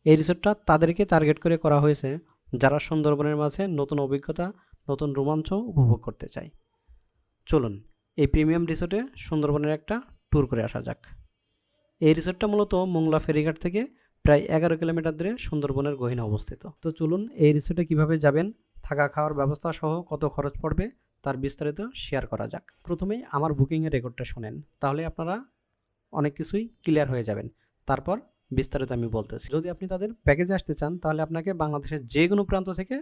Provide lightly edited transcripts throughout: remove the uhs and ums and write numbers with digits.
এই রিসোর্টটা তাদেরকে টার্গেট করে করা হয়েছে যারা সুন্দরবনের মাঝে নতুন অভিজ্ঞতা, নতুন রোমাঞ্চ উপভোগ করতে চায়। চলুন এই প্রিমিয়াম রিসোর্টে সুন্দরবনের একটা ট্যুর করে আসা যাক। এই রিসোর্টটা মূলত মোংলা ফেরিঘাট থেকে প্রায় 11 কিলোমিটার দূরে সুন্দরবনের গহীনে অবস্থিত। তো চলুন এই রিসোর্টে কীভাবে যাবেন, থাকা খাওয়ার ব্যবস্থা সহ কত খরচ পড়বে তার বিস্তারিত শেয়ার করা যাক। প্রথমেই আমার বুকিংয়ের রেকর্ডটা শোনেন, তাহলে আপনারা অনেক কিছুই ক্লিয়ার হয়ে যাবেন। তারপর বিস্তারিত আমি বলতেছি। যদি আপনি তাদের প্যাকেজে আসতে চান তাহলে আপনাকে বাংলাদেশের যে কোনো প্রান্ত থেকে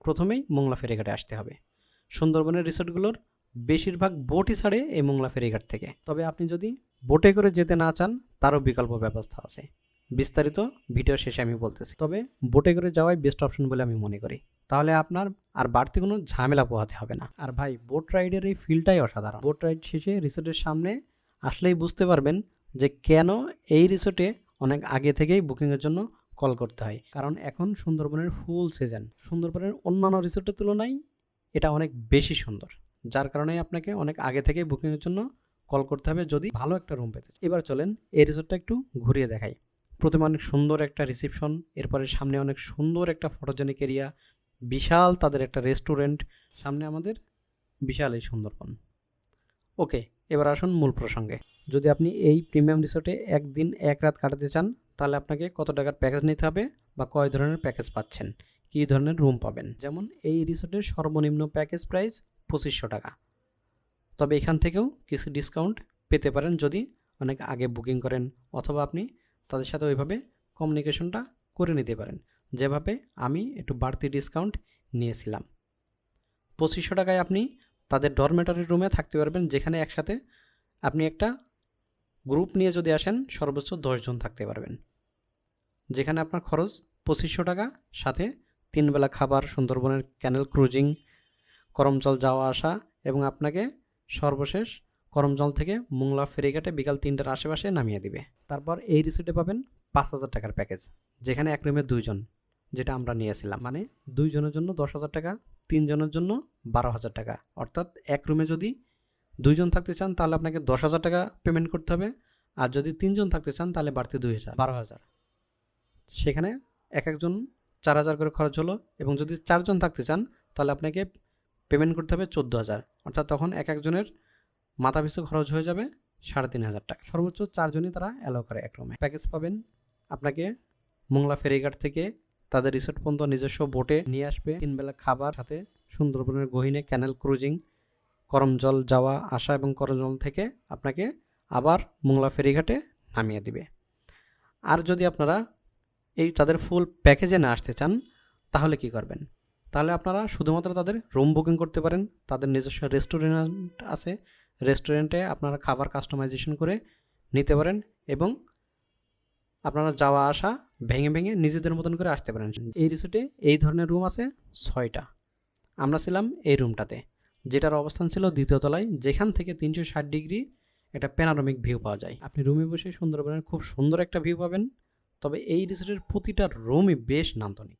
প্রথমেই মোংলা ফেরিঘাটে আসতে হবে। সুন্দরবনের রিসোর্টগুলোর বেশিরভাগ বোটই ছাড়ে এই মোংলা ফেরিঘাট থেকে। তবে আপনি যদি বোটে করে যেতে না চান তারও বিকল্প ব্যবস্থা আছে, বিস্তারিত ভিডিও শেষে আমি বলতেছি। তবে বোটে করে যাওয়াই বেস্ট অপশন বলে আমি মনে করি, তাহলে আপনার আর বাড়তি কোনো ঝামেলা পোহাতে হবে না। আর ভাই, বোট রাইডের এই ফিলটাই অসাধারণ। বোট রাইড শেষে রিসোর্টের সামনে আসলেই বুঝতে পারবেন যে কেন এই রিসোর্টে অনেক আগে থেকেই বুকিংয়ের জন্য কল করতে হয়। কারণ এখন সুন্দরবনের ফুল সিজন, সুন্দরবনের অন্যান্য রিসোর্টের তুলনায় এটা অনেক বেশি সুন্দর, যার কারণে আপনাকে অনেক আগে থেকেই বুকিংয়ের জন্য কল করতে হবে যদি ভালো একটা রুম পেতে চান। এবার চলেন এই রিসোর্টটা একটু ঘুরিয়ে দেখাই। প্রথমে অনেক সুন্দর একটা রিসেপশন, এরপরে সামনে অনেক সুন্দর একটা ফটোজেনিক এরিয়া, বিশাল তাদের একটা রেস্টুরেন্ট, সামনে আমাদের বিশাল এই সুন্দরবন। ওকে, এবার আসুন মূল প্রসঙ্গে। যদি আপনি এই প্রিমিয়াম রিসোর্টে একদিন এক রাত কাটাতে চান তাহলে আপনাকে কত টাকার প্যাকেজ নিতে হবে বা কয় ধরনের প্যাকেজ পাচ্ছেন, কী ধরনের রুম পাবেন। যেমন এই রিসোর্টের সর্বনিম্ন প্যাকেজ প্রাইস 2500 টাকা। তবে এখান থেকেও কিছু ডিসকাউন্ট পেতে পারেন যদি অনেক আগে বুকিং করেন, অথবা আপনি তাদের সাথে ওইভাবে কমিউনিকেশনটা করে নিতে পারেন, যেভাবে আমি একটু বাড়তি ডিসকাউন্ট নিয়েছিলাম। 2500 টাকায় আপনি তাদের ডরমেটরি রুমে থাকতে পারবেন, যেখানে একসাথে আপনি একটা গ্রুপ নিয়ে যদি আসেন সর্বোচ্চ 10 জন থাকতে পারবেন। যেখানে আপনার খরচ 2500 টাকা, সাথে 3 বেলা খাবার, সুন্দরবনের ক্যানেল ক্রুজিং, করমজল যাওয়া আসা, এবং আপনাকে সর্বশেষ করমজল থেকে মোংলা ফেরিঘাটে বিকাল 3টার আশেপাশে নামিয়ে দিবে। তারপর এই রিসোর্টে পাবেন 5000 টাকার প্যাকেজ, যেখানে এক রুমে 2 জন, যেটা আমরা নিয়েছিলাম। মানে 2 জনের জন্য 10,000 টাকা, 3 জনের জন্য 12,000 টাকা। অর্থাৎ এক রুমে যদি 2 জন থাকতে চান তাহলে আপনাকে 10,000 টাকা পেমেন্ট করতে হবে, আর যদি 3 জন থাকতে চান তাহলে বাড়তি 2,000, 12,000। সেখানে এক একজন 4,000 করে খরচ হলো, এবং যদি 4 জন থাকতে চান তাহলে আপনাকে পেমেন্ট করতে হবে 14,000। অর্থাৎ তখন এক একজনের মাথা পিছু খরচ হয়ে যাবে 3,500 টাকা। সর্বোচ্চ 4 জনই তারা অ্যালাউ করে এক রুমে। প্যাকেজ পাবেন আপনাকে মোংলা ফেরিঘাট থেকে তাদের রিসোর্ট পর্যন্ত নিজস্ব বোটে নিয়ে আসবে, 3 বেলা খাবার, সাথে সুন্দরবনের গহীনে ক্যানেল ক্রুজিং, করমজল যাওয়া আসা, এবং করমজল থেকে আপনাকে আবার মোংলা ফেরিঘাটে নামিয়ে দিবে। আর যদি আপনারা এই তাদের ফুল প্যাকেজে না আসতে চান তাহলে কি করবেন? তাহলে আপনারা শুধুমাত্র তাদের রুম বুকিং করতে পারেন। তাদের নিজস্ব রেস্টুরেন্ট আছে, রেস্টুরেন্টে আপনারা খাবার কাস্টমাইজেশন করে নিতে পারেন, এবং আপনারা যাওয়া আসা ভেঙে ভেঙে নিজেদের মতন করে আসতে পারেন। এই রিসোর্টে এই ধরনের রুম আছে 6টা। আমরা ছিলাম এই রুমটাতে, যেটার অবস্থান ছিল 2য় তলায়, যেখান থেকে 360 ডিগ্রি একটা প্যানোরামিক ভিউ পাওয়া যায়। আপনি রুমে বসে সুন্দরবনের খুব সুন্দর একটা ভিউ পাবেন। তবে এই রিসোর্টের প্রতিটা রুমই বেশ নান্দনিক।